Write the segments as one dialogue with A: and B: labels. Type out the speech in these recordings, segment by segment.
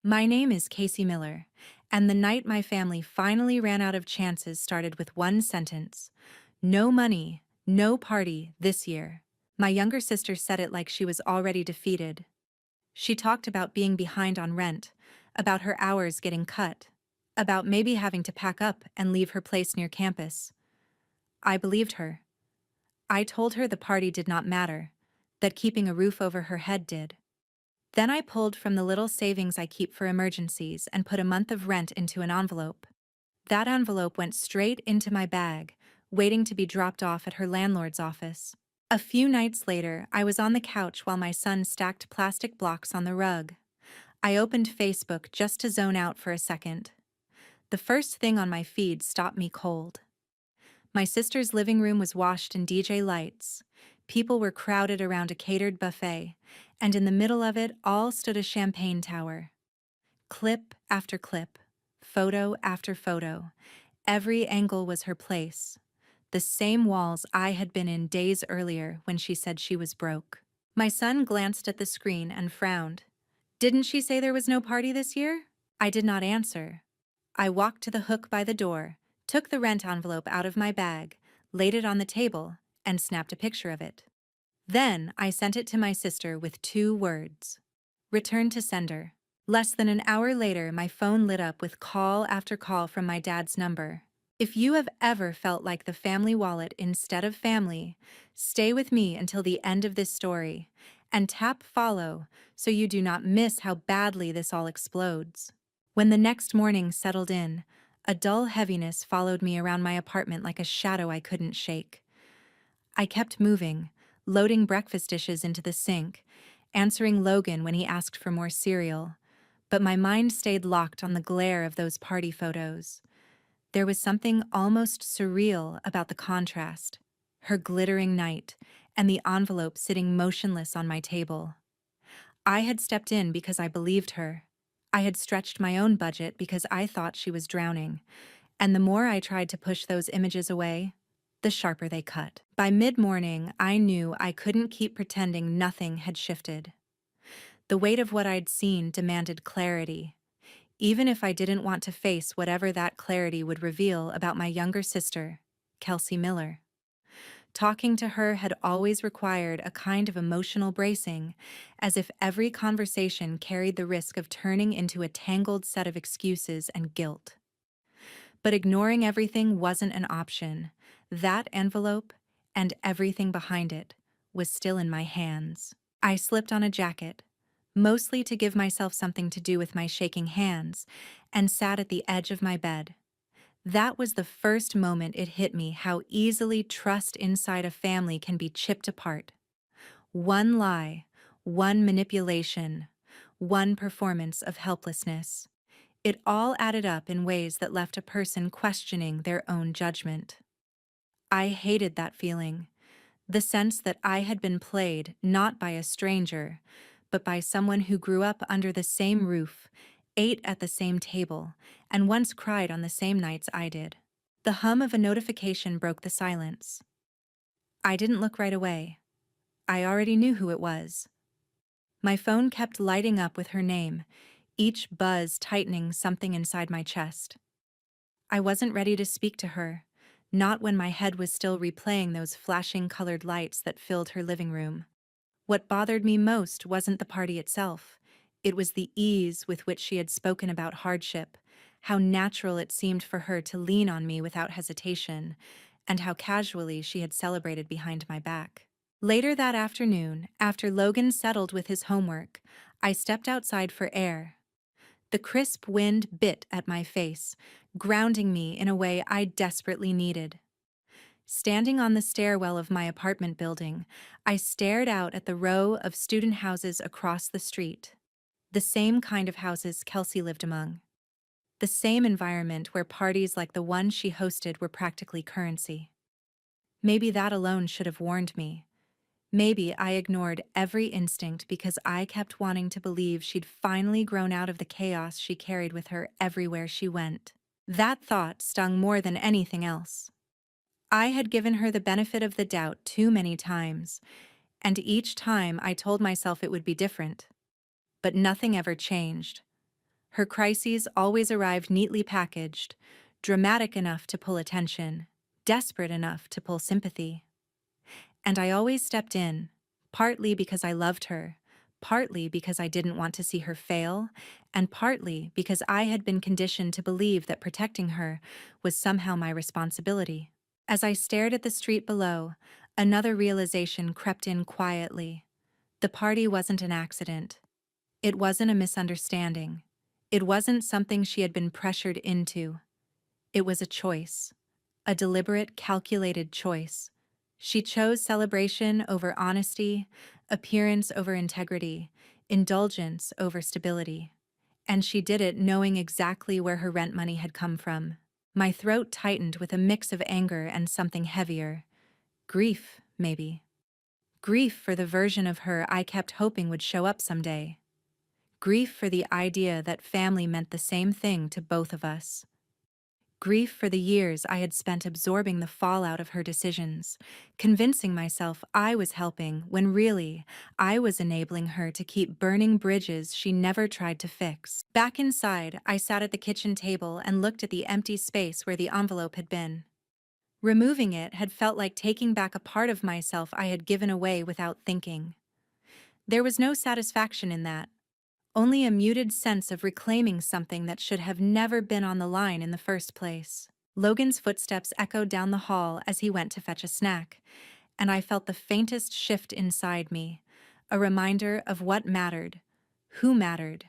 A: My name is Casey Miller, and the night my family finally ran out of chances started with one sentence: no money, no party this year. My younger sister said it like she was already defeated. She talked about being behind on rent, about her hours getting cut, about maybe having to pack up and leave her place near campus. I believed her. I told her the party did not matter, that keeping a roof over her head did. Then I pulled from the little savings I keep for emergencies and put a month of rent into an envelope. That envelope went straight into my bag, waiting to be dropped off at her landlord's office. A few nights later, I was on the couch while my son stacked plastic blocks on the rug. I opened Facebook just to zone out for a second. The first thing on my feed stopped me cold. My sister's living room was washed in DJ lights. People were crowded around a catered buffet, and in the middle of it all stood a champagne tower. Clip after clip, photo after photo. Every angle was her place. The same walls I had been in days earlier when she said she was broke. My son glanced at the screen and frowned. Didn't she say there was no party this year? I did not answer. I walked to the hook by the door, took the rent envelope out of my bag, laid it on the table, and snapped a picture of it. Then I sent it to my sister with 2 words: return to sender. Less than an hour later, my phone lit up with call after call from my dad's number. If you have ever felt like the family wallet instead of family, stay with me until the end of this story, and tap follow so you do not miss how badly this all explodes. When the next morning settled in, a dull heaviness followed me around my apartment like a shadow I couldn't shake. I kept moving, loading breakfast dishes into the sink, answering Logan when he asked for more cereal, but my mind stayed locked on the glare of those party photos. There was something almost surreal about the contrast: her glittering night and the envelope sitting motionless on my table. I had stepped in because I believed her. I had stretched my own budget because I thought she was drowning, and the more I tried to push those images away, the sharper they cut. By mid-morning, I knew I couldn't keep pretending nothing had shifted. The weight of what I'd seen demanded clarity, even if I didn't want to face whatever that clarity would reveal about my younger sister, Kelsey Miller. Talking to her had always required a kind of emotional bracing, as if every conversation carried the risk of turning into a tangled set of excuses and guilt. But ignoring everything wasn't an option. That envelope, and everything behind it, was still in my hands. I slipped on a jacket, mostly to give myself something to do with my shaking hands, and sat at the edge of my bed. That was the first moment it hit me how easily trust inside a family can be chipped apart. One lie, one manipulation, one performance of helplessness. It all added up in ways that left a person questioning their own judgment. I hated that feeling, the sense that I had been played not by a stranger, but by someone who grew up under the same roof, ate at the same table, and once cried on the same nights I did. The hum of a notification broke the silence. I didn't look right away. I already knew who it was. My phone kept lighting up with her name, each buzz tightening something inside my chest. I wasn't ready to speak to her, not when my head was still replaying those flashing colored lights that filled her living room. What bothered me most wasn't the party itself. It was the ease with which she had spoken about hardship, how natural it seemed for her to lean on me without hesitation, and how casually she had celebrated behind my back. Later that afternoon, after Logan settled with his homework, I stepped outside for air. The crisp wind bit at my face, grounding me in a way I desperately needed. Standing on the stairwell of my apartment building, I stared out at the row of student houses across the street. The same kind of houses Kelsey lived among. The same environment where parties like the one she hosted were practically currency. Maybe that alone should have warned me. Maybe I ignored every instinct because I kept wanting to believe she'd finally grown out of the chaos she carried with her everywhere she went. That thought stung more than anything else. I had given her the benefit of the doubt too many times, and each time I told myself it would be different. But nothing ever changed. Her crises always arrived neatly packaged, dramatic enough to pull attention, desperate enough to pull sympathy. And I always stepped in, partly because I loved her, partly because I didn't want to see her fail, and partly because I had been conditioned to believe that protecting her was somehow my responsibility. As I stared at the street below, another realization crept in quietly. The party wasn't an accident. It wasn't a misunderstanding. It wasn't something she had been pressured into. It was a choice. A deliberate, calculated choice. She chose celebration over honesty, appearance over integrity, indulgence over stability. And she did it knowing exactly where her rent money had come from. My throat tightened with a mix of anger and something heavier. Grief, maybe. Grief for the version of her I kept hoping would show up someday. Grief for the idea that family meant the same thing to both of us. Grief for the years I had spent absorbing the fallout of her decisions, convincing myself I was helping when really I was enabling her to keep burning bridges she never tried to fix. Back inside, I sat at the kitchen table and looked at the empty space where the envelope had been. Removing it had felt like taking back a part of myself I had given away without thinking. There was no satisfaction in that, only a muted sense of reclaiming something that should have never been on the line in the first place. Logan's footsteps echoed down the hall as he went to fetch a snack, and I felt the faintest shift inside me, a reminder of what mattered, who mattered,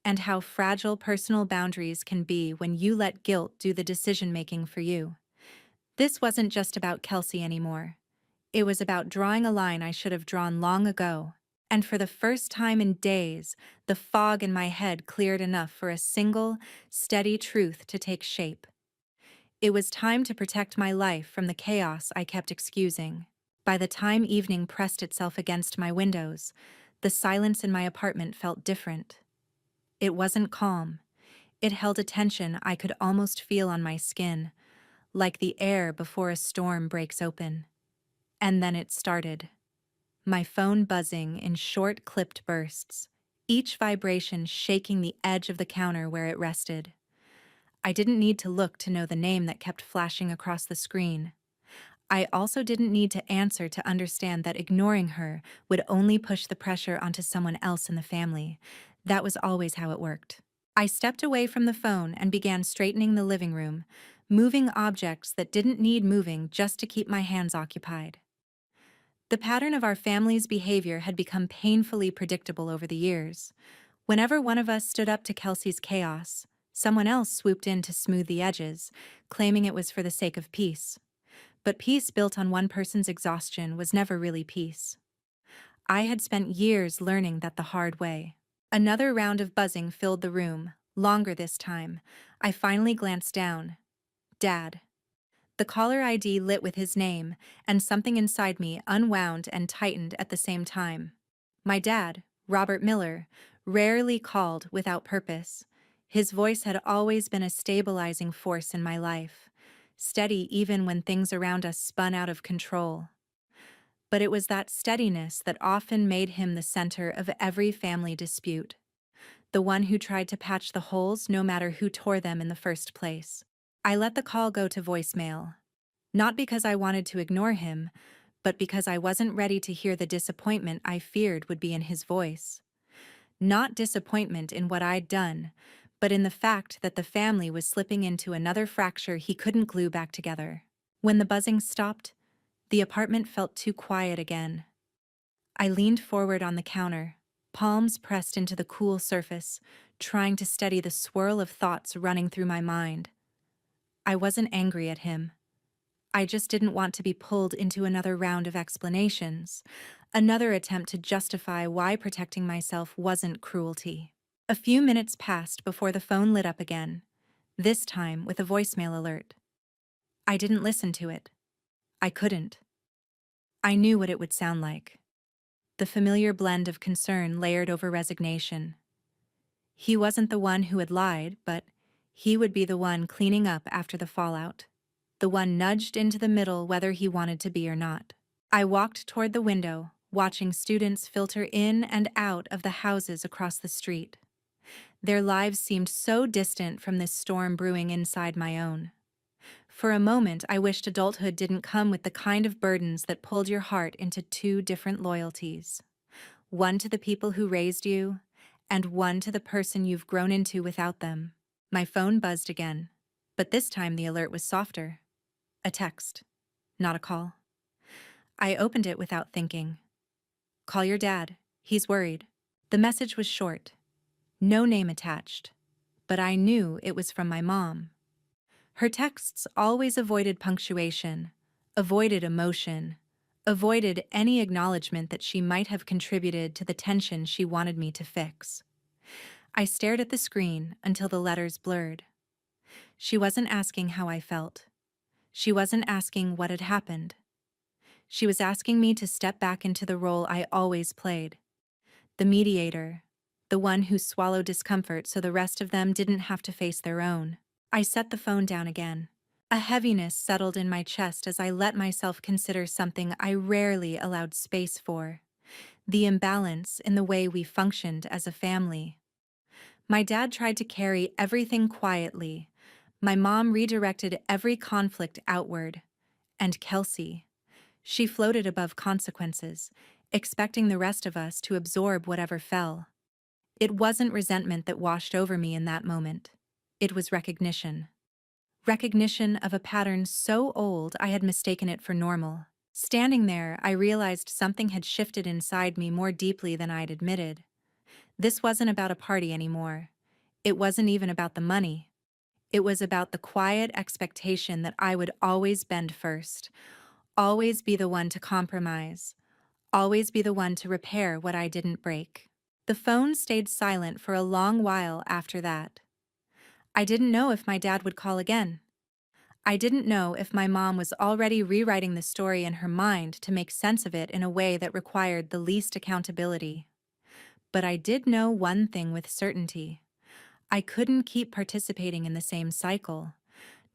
A: and how fragile personal boundaries can be when you let guilt do the decision-making for you. This wasn't just about Kelsey anymore. It was about drawing a line I should have drawn long ago. And for the first time in days, the fog in my head cleared enough for a single, steady truth to take shape. It was time to protect my life from the chaos I kept excusing. By the time evening pressed itself against my windows, the silence in my apartment felt different. It wasn't calm. It held a tension I could almost feel on my skin, like the air before a storm breaks open. And then it started. My phone buzzing in short, clipped bursts, each vibration shaking the edge of the counter where it rested. I didn't need to look to know the name that kept flashing across the screen. I also didn't need to answer to understand that ignoring her would only push the pressure onto someone else in the family. That was always how it worked. I stepped away from the phone and began straightening the living room, moving objects that didn't need moving just to keep my hands occupied. The pattern of our family's behavior had become painfully predictable over the years. Whenever one of us stood up to Kelsey's chaos, someone else swooped in to smooth the edges, claiming it was for the sake of peace. But peace built on one person's exhaustion was never really peace. I had spent years learning that the hard way. Another round of buzzing filled the room, longer this time. I finally glanced down. Dad. The caller ID lit with his name, and something inside me unwound and tightened at the same time. My dad, Robert Miller, rarely called without purpose. His voice had always been a stabilizing force in my life, steady even when things around us spun out of control. But it was that steadiness that often made him the center of every family dispute, the one who tried to patch the holes no matter who tore them in the first place. I let the call go to voicemail. Not because I wanted to ignore him, but because I wasn't ready to hear the disappointment I feared would be in his voice. Not disappointment in what I'd done, but in the fact that the family was slipping into another fracture he couldn't glue back together. When the buzzing stopped, the apartment felt too quiet again. I leaned forward on the counter, palms pressed into the cool surface, trying to steady the swirl of thoughts running through my mind. I wasn't angry at him. I just didn't want to be pulled into another round of explanations, another attempt to justify why protecting myself wasn't cruelty. A few minutes passed before the phone lit up again, this time with a voicemail alert. I didn't listen to it. I couldn't. I knew what it would sound like. The familiar blend of concern layered over resignation. He wasn't the one who had lied, but he would be the one cleaning up after the fallout. The one nudged into the middle whether he wanted to be or not. I walked toward the window, watching students filter in and out of the houses across the street. Their lives seemed so distant from this storm brewing inside my own. For a moment, I wished adulthood didn't come with the kind of burdens that pulled your heart into two different loyalties. One to the people who raised you, and one to the person you've grown into without them. My phone buzzed again, but this time the alert was softer. A text, not a call. I opened it without thinking. Call your dad. He's worried. The message was short. No name attached. But I knew it was from my mom. Her texts always avoided punctuation, avoided emotion, avoided any acknowledgement that she might have contributed to the tension she wanted me to fix. I stared at the screen until the letters blurred. She wasn't asking how I felt. She wasn't asking what had happened. She was asking me to step back into the role I always played. The mediator, the one who swallowed discomfort so the rest of them didn't have to face their own. I set the phone down again. A heaviness settled in my chest as I let myself consider something I rarely allowed space for: the imbalance in the way we functioned as a family. My dad tried to carry everything quietly. My mom redirected every conflict outward. And Kelsey, she floated above consequences, expecting the rest of us to absorb whatever fell. It wasn't resentment that washed over me in that moment. It was recognition. Recognition of a pattern so old I had mistaken it for normal. Standing there, I realized something had shifted inside me more deeply than I'd admitted. This wasn't about a party anymore. It wasn't even about the money. It was about the quiet expectation that I would always bend first, always be the one to compromise, always be the one to repair what I didn't break. The phone stayed silent for a long while after that. I didn't know if my dad would call again. I didn't know if my mom was already rewriting the story in her mind to make sense of it in a way that required the least accountability. But I did know one thing with certainty. I couldn't keep participating in the same cycle.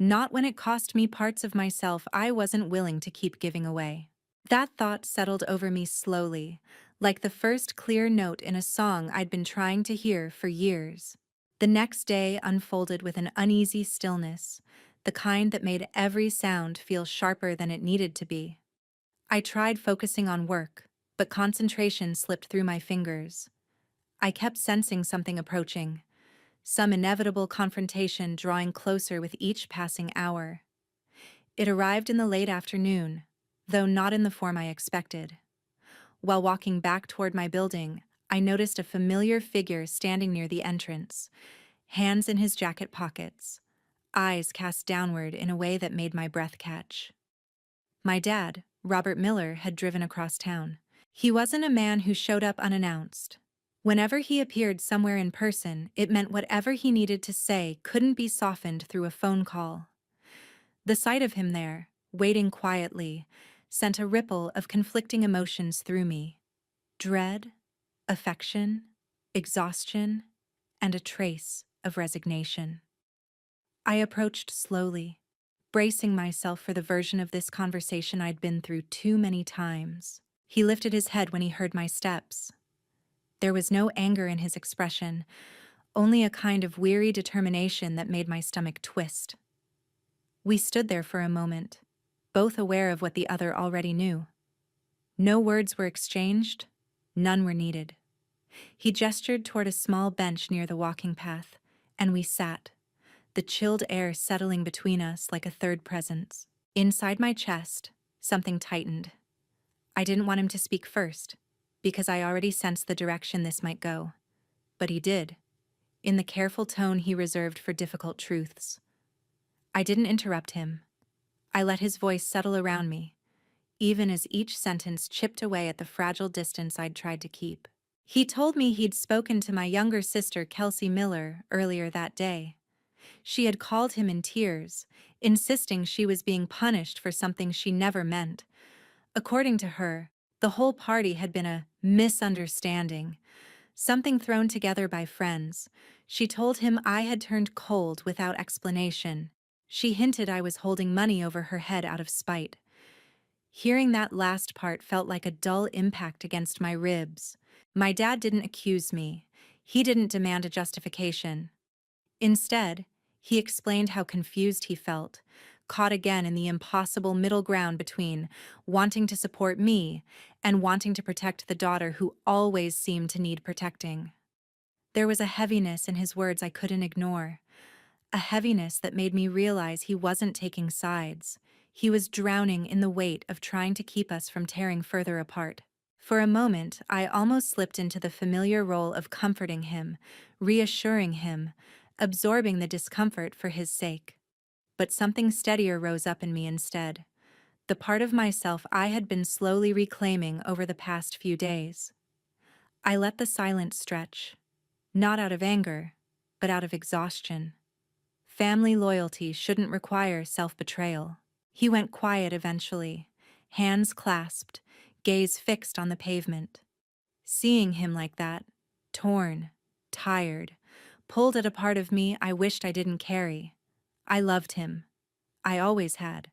A: Not when it cost me parts of myself I wasn't willing to keep giving away. That thought settled over me slowly, like the first clear note in a song I'd been trying to hear for years. The next day unfolded with an uneasy stillness, the kind that made every sound feel sharper than it needed to be. I tried focusing on work, but concentration slipped through my fingers. I kept sensing something approaching, some inevitable confrontation drawing closer with each passing hour. It arrived in the late afternoon, though not in the form I expected. While walking back toward my building, I noticed a familiar figure standing near the entrance, hands in his jacket pockets, eyes cast downward in a way that made my breath catch. My dad, Robert Miller, had driven across town. He wasn't a man who showed up unannounced. Whenever he appeared somewhere in person, it meant whatever he needed to say couldn't be softened through a phone call. The sight of him there, waiting quietly, sent a ripple of conflicting emotions through me: dread, affection, exhaustion, and a trace of resignation. I approached slowly, bracing myself for the version of this conversation I'd been through too many times. He lifted his head when he heard my steps. There was no anger in his expression, only a kind of weary determination that made my stomach twist. We stood there for a moment, both aware of what the other already knew. No words were exchanged, none were needed. He gestured toward a small bench near the walking path, and we sat, the chilled air settling between us like a third presence. Inside my chest, something tightened. I didn't want him to speak first, because I already sensed the direction this might go. But he did, in the careful tone he reserved for difficult truths. I didn't interrupt him. I let his voice settle around me, even as each sentence chipped away at the fragile distance I'd tried to keep. He told me he'd spoken to my younger sister, Kelsey Miller, earlier that day. She had called him in tears, insisting she was being punished for something she never meant. According to her, the whole party had been a misunderstanding, something thrown together by friends. She told him I had turned cold without explanation. She hinted I was holding money over her head out of spite. Hearing that last part felt like a dull impact against my ribs. My dad didn't accuse me. He didn't demand a justification. Instead, he explained how confused he felt, caught again in the impossible middle ground between wanting to support me and wanting to protect the daughter who always seemed to need protecting. There was a heaviness in his words I couldn't ignore, a heaviness that made me realize he wasn't taking sides. He was drowning in the weight of trying to keep us from tearing further apart. For a moment, I almost slipped into the familiar role of comforting him, reassuring him, absorbing the discomfort for his sake. But something steadier rose up in me instead, the part of myself I had been slowly reclaiming over the past few days. I let the silence stretch, not out of anger, but out of exhaustion. Family loyalty shouldn't require self-betrayal. He went quiet eventually, hands clasped, gaze fixed on the pavement. Seeing him like that, torn, tired, pulled at a part of me I wished I didn't carry. I loved him. I always had.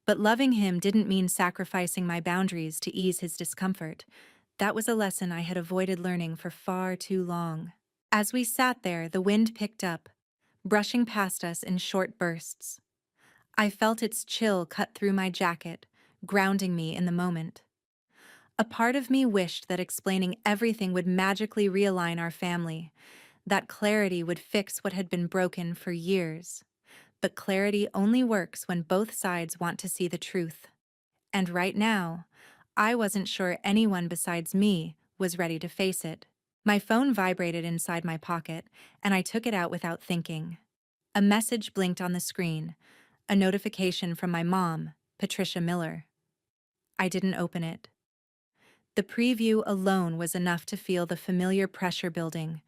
A: But loving him didn't mean sacrificing my boundaries to ease his discomfort. That was a lesson I had avoided learning for far too long. As we sat there, the wind picked up, brushing past us in short bursts. I felt its chill cut through my jacket, grounding me in the moment. A part of me wished that explaining everything would magically realign our family, that clarity would fix what had been broken for years. But clarity only works when both sides want to see the truth. And right now, I wasn't sure anyone besides me was ready to face it. My phone vibrated inside my pocket, and I took it out without thinking. A message blinked on the screen, a notification from my mom, Patricia Miller. I didn't open it. The preview alone was enough to feel the familiar pressure building.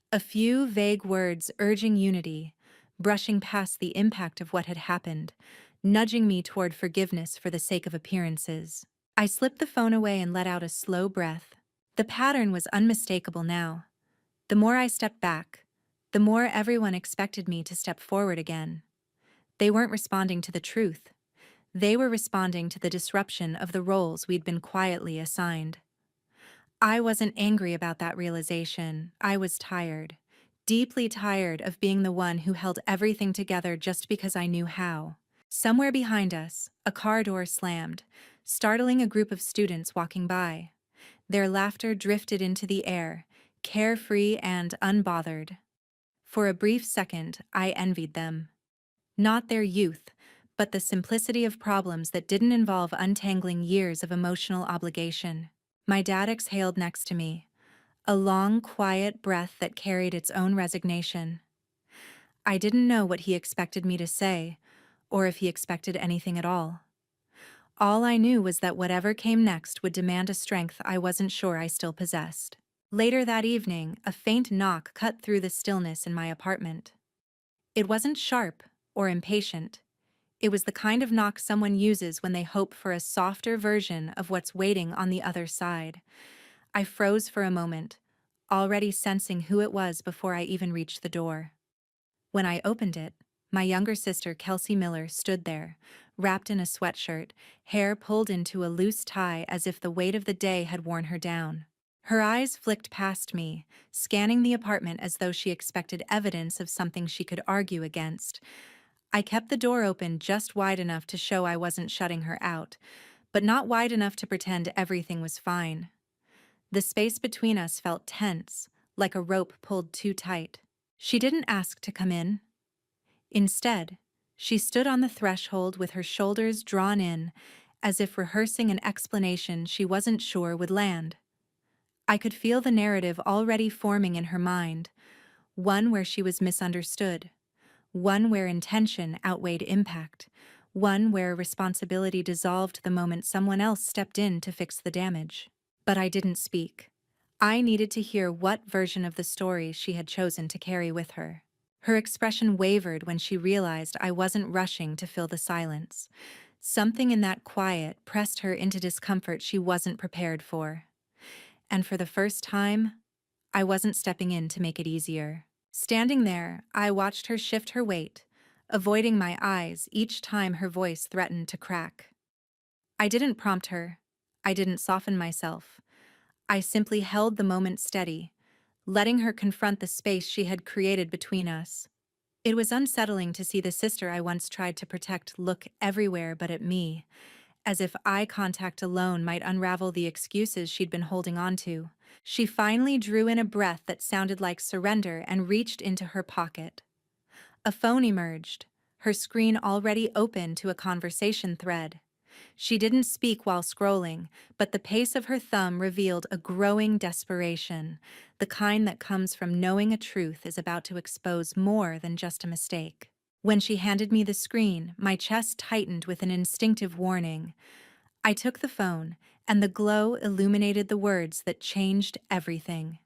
A: A few vague words urging unity, brushing past the impact of what had happened, nudging me toward forgiveness for the sake of appearances. I slipped the phone away and let out a slow breath. The pattern was unmistakable now. The more I stepped back, the more everyone expected me to step forward again. They weren't responding to the truth. They were responding to the disruption of the roles we'd been quietly assigned. I wasn't angry about that realization. I was tired, deeply tired of being the one who held everything together just because I knew how. Somewhere behind us, a car door slammed, startling a group of students walking by. Their laughter drifted into the air, carefree and unbothered. For a brief second, I envied them. Not their youth, but the simplicity of problems that didn't involve untangling years of emotional obligation. My dad exhaled next to me, a long, quiet breath that carried its own resignation. I didn't know what he expected me to say, or if he expected anything at all. All I knew was that whatever came next would demand a strength I wasn't sure I still possessed. Later that evening, a faint knock cut through the stillness in my apartment. It wasn't sharp or impatient. It was the kind of knock someone uses when they hope for a softer version of what's waiting on the other side. I froze for a moment, already sensing who it was before I even reached the door. When I opened it, my younger sister, Kelsey Miller, stood there, wrapped in a sweatshirt, hair pulled into a loose tie as if the weight of the day had worn her down. Her eyes flicked past me, scanning the apartment as though she expected evidence of something she could argue against. I kept the door open just wide enough to show I wasn't shutting her out, but not wide enough to pretend everything was fine. The space between us felt tense, like a rope pulled too tight. She didn't ask to come in. Instead, she stood on the threshold with her shoulders drawn in, as if rehearsing an explanation she wasn't sure would land. I could feel the narrative already forming in her mind, one where she was misunderstood, one where intention outweighed impact, one where responsibility dissolved the moment someone else stepped in to fix the damage. But I didn't speak. I needed to hear what version of the story she had chosen to carry with her. Her expression wavered when she realized I wasn't rushing to fill the silence. Something in that quiet pressed her into discomfort she wasn't prepared for. And for the first time, I wasn't stepping in to make it easier. Standing there, I watched her shift her weight, avoiding my eyes each time her voice threatened to crack. I didn't prompt her. I didn't soften myself. I simply held the moment steady, letting her confront the space she had created between us. It was unsettling to see the sister I once tried to protect look everywhere but at me, as if eye contact alone might unravel the excuses she'd been holding on to. She finally drew in a breath that sounded like surrender and reached into her pocket. A phone emerged, her screen already open to a conversation thread. She didn't speak while scrolling, but the pace of her thumb revealed a growing desperation, the kind that comes from knowing a truth is about to expose more than just a mistake. When she handed me the screen, my chest tightened with an instinctive warning. I took the phone, and the glow illuminated the words that changed everything.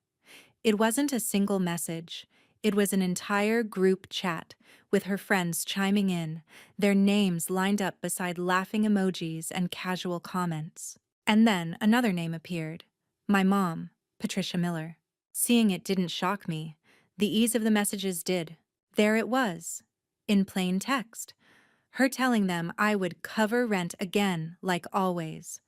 A: It wasn't a single message. It was an entire group chat, with her friends chiming in, their names lined up beside laughing emojis and casual comments. And then another name appeared. My mom, Patricia Miller. Seeing it didn't shock me. The ease of the messages did. There it was, in plain text. Her telling them I would cover rent again, like always.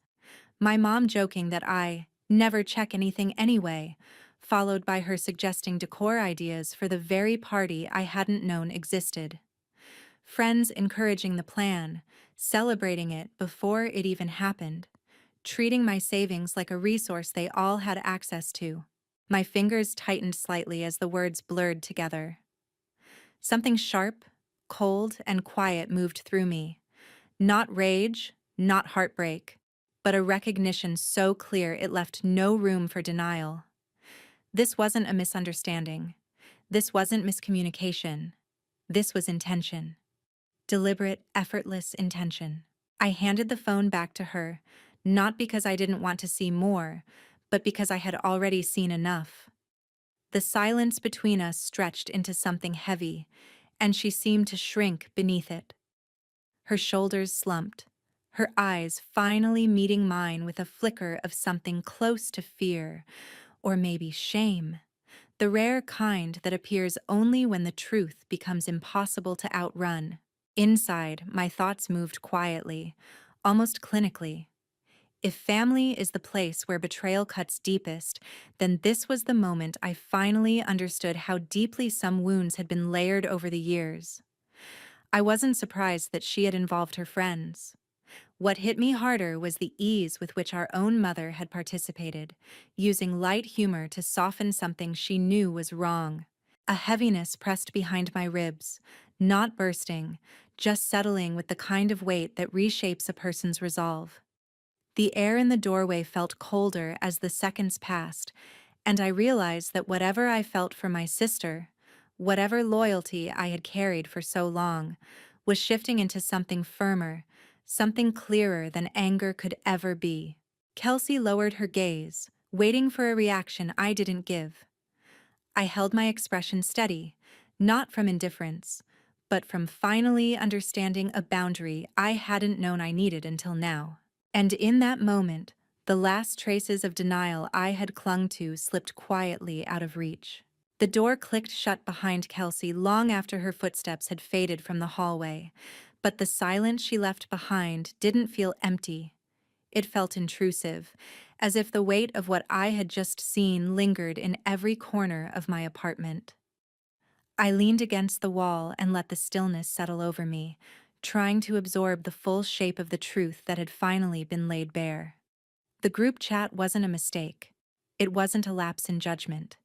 A: My mom joking that I never check anything anyway, followed by her suggesting decor ideas for the very party I hadn't known existed. Friends encouraging the plan, celebrating it before it even happened, treating my savings like a resource they all had access to. My fingers tightened slightly as the words blurred together. Something sharp, cold, and quiet moved through me. Not rage, not heartbreak, but a recognition so clear it left no room for denial. This wasn't a misunderstanding. This wasn't miscommunication. This was intention. Deliberate, effortless intention. I handed the phone back to her, not because I didn't want to see more, but because I had already seen enough. The silence between us stretched into something heavy, and she seemed to shrink beneath it. Her shoulders slumped, her eyes finally meeting mine with a flicker of something close to fear, or maybe shame, the rare kind that appears only when the truth becomes impossible to outrun. Inside, my thoughts moved quietly, almost clinically. If family is the place where betrayal cuts deepest, then this was the moment I finally understood how deeply some wounds had been layered over the years. I wasn't surprised that she had involved her friends. What hit me harder was the ease with which our own mother had participated, using light humor to soften something she knew was wrong. A heaviness pressed behind my ribs, not bursting, just settling with the kind of weight that reshapes a person's resolve. The air in the doorway felt colder as the seconds passed, and I realized that whatever I felt for my sister, whatever loyalty I had carried for so long, was shifting into something firmer, something clearer than anger could ever be. Kelsey lowered her gaze, waiting for a reaction I didn't give. I held my expression steady, not from indifference, but from finally understanding a boundary I hadn't known I needed until now. And in that moment, the last traces of denial I had clung to slipped quietly out of reach. The door clicked shut behind Kelsey long after her footsteps had faded from the hallway, but the silence she left behind didn't feel empty. It felt intrusive, as if the weight of what I had just seen lingered in every corner of my apartment. I leaned against the wall and let the stillness settle over me, trying to absorb the full shape of the truth that had finally been laid bare. The group chat wasn't a mistake. It wasn't a lapse in judgment.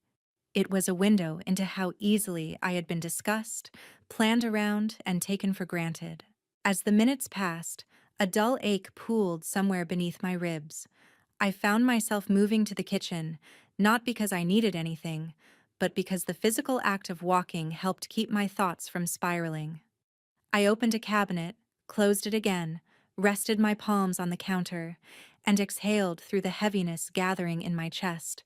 A: It was a window into how easily I had been discussed, planned around, and taken for granted. As the minutes passed, a dull ache pooled somewhere beneath my ribs. I found myself moving to the kitchen, not because I needed anything, but because the physical act of walking helped keep my thoughts from spiraling. I opened a cabinet, closed it again, rested my palms on the counter, and exhaled through the heaviness gathering in my chest.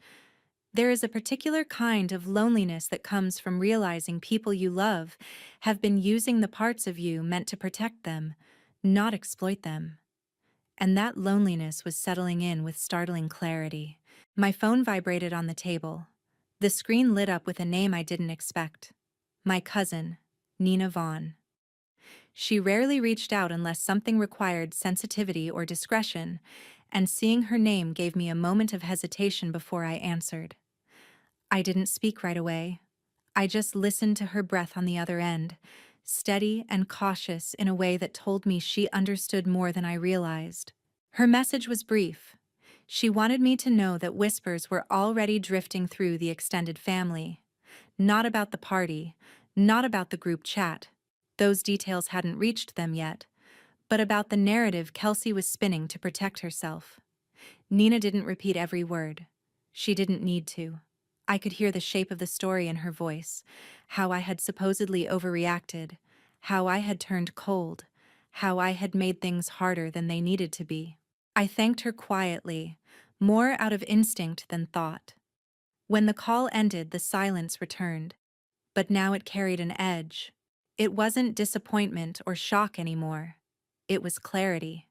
A: There is a particular kind of loneliness that comes from realizing people you love have been using the parts of you meant to protect them, not exploit them. And that loneliness was settling in with startling clarity. My phone vibrated on the table. The screen lit up with a name I didn't expect. My cousin, Nina Vaughn. She rarely reached out unless something required sensitivity or discretion, and seeing her name gave me a moment of hesitation before I answered. I didn't speak right away. I just listened to her breath on the other end, steady and cautious in a way that told me she understood more than I realized. Her message was brief. She wanted me to know that whispers were already drifting through the extended family. Not about the party, not about the group chat. Those details hadn't reached them yet, but about the narrative Kelsey was spinning to protect herself. Nina didn't repeat every word. She didn't need to. I could hear the shape of the story in her voice, how I had supposedly overreacted, how I had turned cold, how I had made things harder than they needed to be. I thanked her quietly, more out of instinct than thought. When the call ended, the silence returned, but now it carried an edge. It wasn't disappointment or shock anymore. It was clarity.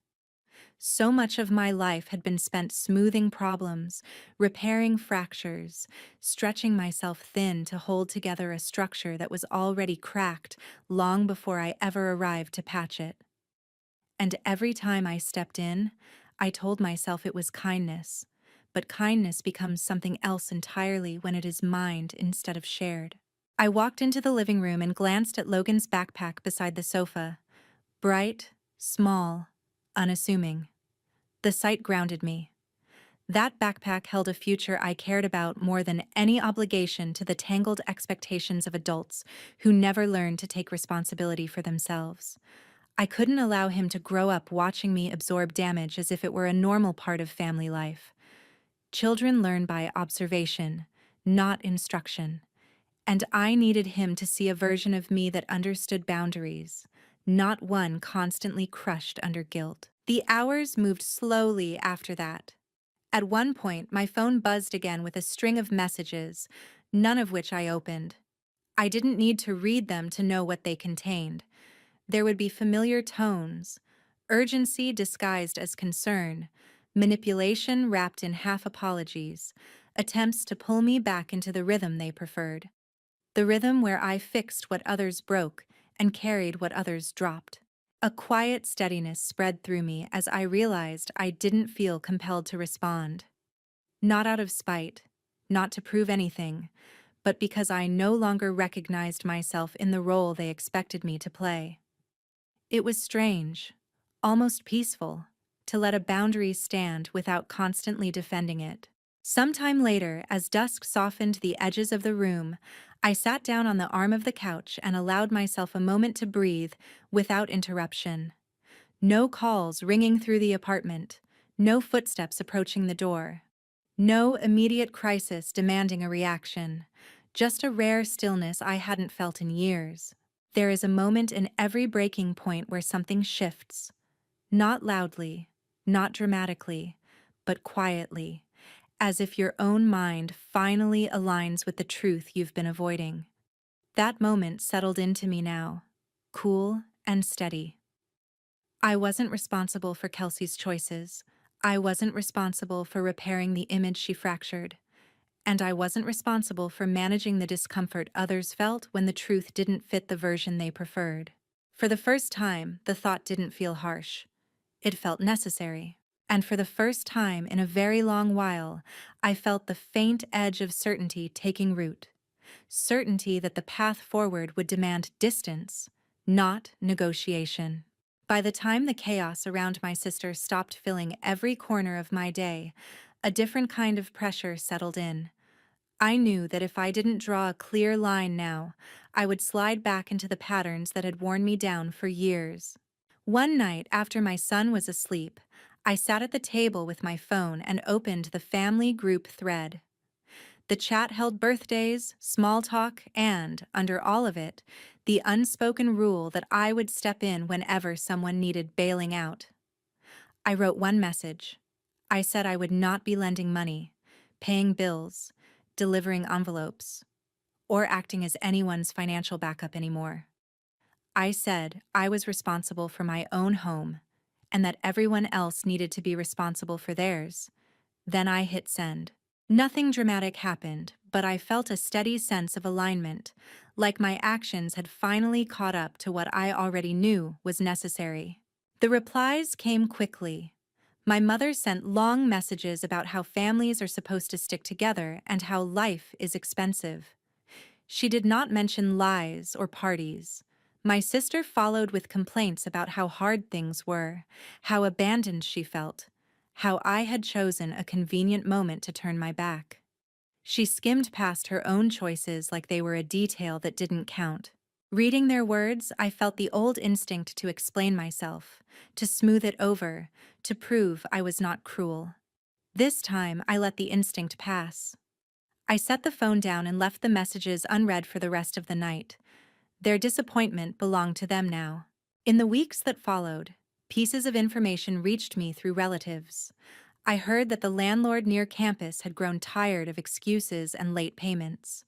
A: So much of my life had been spent smoothing problems, repairing fractures, stretching myself thin to hold together a structure that was already cracked long before I ever arrived to patch it. And every time I stepped in, I told myself it was kindness, but kindness becomes something else entirely when it is mined instead of shared. I walked into the living room and glanced at Logan's backpack beside the sofa. Bright, small, unassuming. The sight grounded me. That backpack held a future I cared about more than any obligation to the tangled expectations of adults who never learned to take responsibility for themselves. I couldn't allow him to grow up watching me absorb damage as if it were a normal part of family life. Children learn by observation, not instruction. And I needed him to see a version of me that understood boundaries, not one constantly crushed under guilt. The hours moved slowly after that. At one point, my phone buzzed again with a string of messages, none of which I opened. I didn't need to read them to know what they contained. There would be familiar tones, urgency disguised as concern, manipulation wrapped in half apologies, attempts to pull me back into the rhythm they preferred. The rhythm where I fixed what others broke and carried what others dropped. A quiet steadiness spread through me as I realized I didn't feel compelled to respond. Not out of spite, not to prove anything, but because I no longer recognized myself in the role they expected me to play. It was strange, almost peaceful, to let a boundary stand without constantly defending it. Sometime later, as dusk softened the edges of the room, I sat down on the arm of the couch and allowed myself a moment to breathe without interruption. No calls ringing through the apartment, no footsteps approaching the door. No immediate crisis demanding a reaction, just a rare stillness I hadn't felt in years. There is a moment in every breaking point where something shifts. Not loudly, not dramatically, but quietly, as if your own mind finally aligns with the truth you've been avoiding. That moment settled into me now, cool and steady. I wasn't responsible for Kelsey's choices. I wasn't responsible for repairing the image she fractured. And I wasn't responsible for managing the discomfort others felt when the truth didn't fit the version they preferred. For the first time, the thought didn't feel harsh. It felt necessary. And for the first time in a very long while, I felt the faint edge of certainty taking root. Certainty that the path forward would demand distance, not negotiation. By the time the chaos around my sister stopped filling every corner of my day, a different kind of pressure settled in. I knew that if I didn't draw a clear line now, I would slide back into the patterns that had worn me down for years. One night, after my son was asleep, I sat at the table with my phone and opened the family group thread. The chat held birthdays, small talk, and, under all of it, the unspoken rule that I would step in whenever someone needed bailing out. I wrote one message. I said I would not be lending money, paying bills, delivering envelopes, or acting as anyone's financial backup anymore. I said I was responsible for my own home, and that everyone else needed to be responsible for theirs. Then I hit send. Nothing dramatic happened, but I felt a steady sense of alignment, like my actions had finally caught up to what I already knew was necessary. The replies came quickly. My mother sent long messages about how families are supposed to stick together and how life is expensive. She did not mention lies or parties. My sister followed with complaints about how hard things were, how abandoned she felt, how I had chosen a convenient moment to turn my back. She skimmed past her own choices like they were a detail that didn't count. Reading their words, I felt the old instinct to explain myself, to smooth it over, to prove I was not cruel. This time, I let the instinct pass. I set the phone down and left the messages unread for the rest of the night. Their disappointment belonged to them now. In the weeks that followed, pieces of information reached me through relatives. I heard that the landlord near campus had grown tired of excuses and late payments.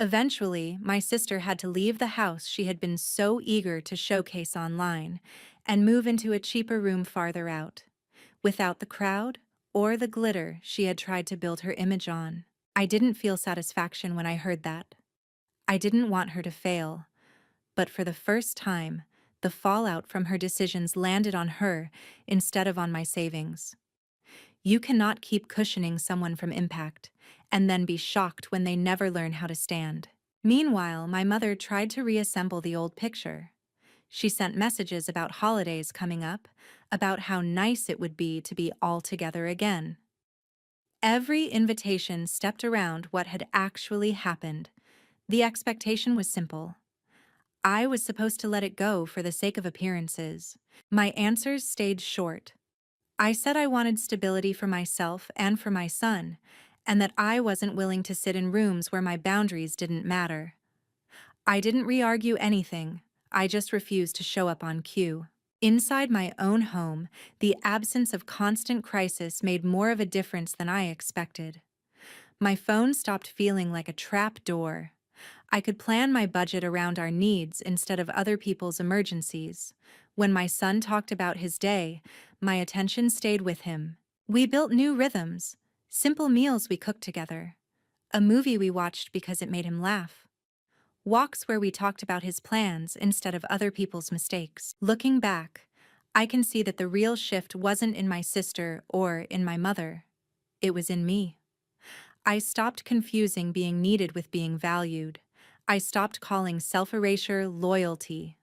A: Eventually, my sister had to leave the house she had been so eager to showcase online and move into a cheaper room farther out, without the crowd or the glitter she had tried to build her image on. I didn't feel satisfaction when I heard that. I didn't want her to fail, but for the first time, the fallout from her decisions landed on her instead of on my savings. You cannot keep cushioning someone from impact and then be shocked when they never learn how to stand. Meanwhile, my mother tried to reassemble the old picture. She sent messages about holidays coming up, about how nice it would be all together again. Every invitation stepped around what had actually happened. The expectation was simple. I was supposed to let it go for the sake of appearances. My answers stayed short. I said I wanted stability for myself and for my son, and that I wasn't willing to sit in rooms where my boundaries didn't matter. I didn't re-argue anything, I just refused to show up on cue. Inside my own home, the absence of constant crisis made more of a difference than I expected. My phone stopped feeling like a trap door. I could plan my budget around our needs instead of other people's emergencies. When my son talked about his day, my attention stayed with him. We built new rhythms, simple meals we cooked together, a movie we watched because it made him laugh, walks where we talked about his plans instead of other people's mistakes. Looking back, I can see that the real shift wasn't in my sister or in my mother. It was in me. I stopped confusing being needed with being valued. I stopped calling self-erasure loyalty.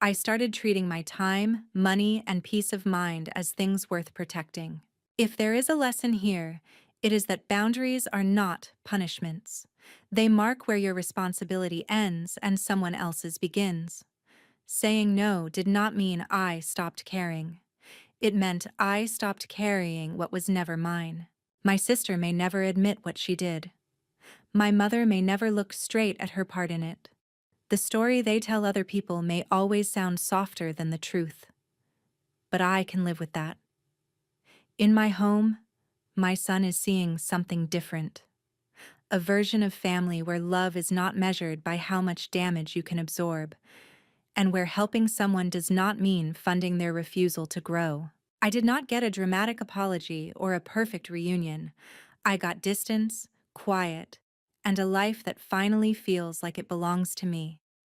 A: I started treating my time, money, and peace of mind as things worth protecting. If there is a lesson here, it is that boundaries are not punishments. They mark where your responsibility ends and someone else's begins. Saying no did not mean I stopped caring. It meant I stopped carrying what was never mine. My sister may never admit what she did. My mother may never look straight at her part in it. The story they tell other people may always sound softer than the truth. But I can live with that. In my home, my son is seeing something different. A version of family where love is not measured by how much damage you can absorb, and where helping someone does not mean funding their refusal to grow. I did not get a dramatic apology or a perfect reunion. I got distance, quiet, and a life that finally feels like it belongs to me.